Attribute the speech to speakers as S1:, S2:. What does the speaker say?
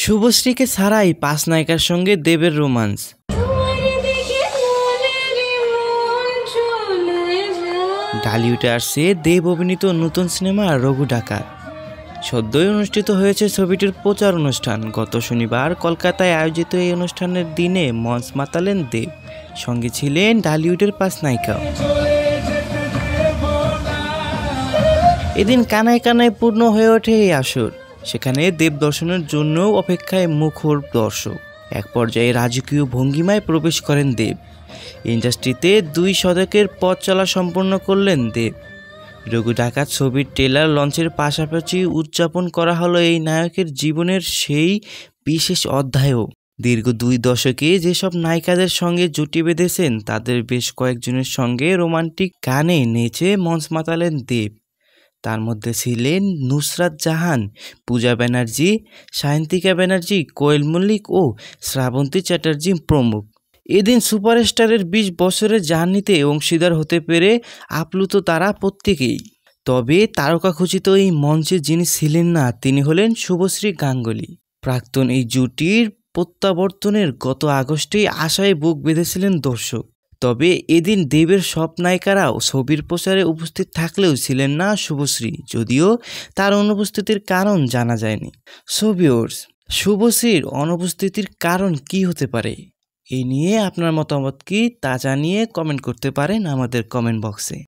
S1: শুভশ্রীকে ছাড়াই 5 নায়িকার সঙ্গে দেবের রোমান্স। ঢালিউডে আসছে দেব অভিনীত নতুন সিনেমা রঘু ডাকাত। সদ্যই অনুষ্ঠিত হয়েছে ছবিটির প্রচার অনুষ্ঠান। গত শনিবার কলকাতায় আয়োজিত এই অনুষ্ঠানের দিনে মঞ্চ মাতালেন দেব, সঙ্গে ছিলেন ঢালিউডের 5 নায়িকা। এদিন কানায় কানায় পূর্ণ হয়ে ওঠে এই আসর। সেখানে দেব দর্শনের জন্য অপেক্ষায় মুখর দর্শক। এক পর্যায়ে রাজকীয় ভঙ্গিমায় প্রবেশ করেন দেব। ইন্ডাস্ট্রিতে 2 দশকের পথ চলা সম্পন্ন করলেন দেব। রঘু ডাকাত ছবির ট্রেলার লঞ্চের পাশাপাশি উদযাপন করা হলো এই নায়কের জীবনের সেই বিশেষ অধ্যায়ও। দীর্ঘ 2 দশকে যেসব নায়িকাদের সঙ্গে জুটি বেঁধেছেন তাদের বেশ কয়েকজনের সঙ্গে রোমান্টিক গানে নেচে মঞ্চ মাতালেন দেব। তার মধ্যে ছিলেন নুসরাত জাহান, পূজা ব্যানার্জি, সায়ন্তিকা ব্যানার্জি, কোয়েল মল্লিক ও শ্রাবন্তী চ্যাটার্জি প্রমুখ। এদিন সুপারস্টারের 20 বছরের জার্নিতে অংশীদার হতে পেরে আপ্লুত তারা প্রত্যেকেই। তবে তারকাখচিত এই মঞ্চে যিনি ছিলেন না তিনি হলেন শুভশ্রী গাঙ্গুলী। প্রাক্তন এই জুটির প্রত্যাবর্তনের গত আগস্টেই আশায় বুক বেঁধেছিলেন দর্শক। তবে এদিন দেবের সব নায়িকারাও ছবির প্রচারে উপস্থিত থাকলেও ছিলেন না শুভশ্রী, যদিও তার অনুপস্থিতির কারণ জানা যায়নি। সো ভিউয়ার্স, শুভশ্রীর অনুপস্থিতির কারণ কি হতে পারে? এই নিয়ে আপনার মতামত কি তা জানিয়ে কমেন্ট করতে পারেন আমাদের কমেন্ট বক্সে।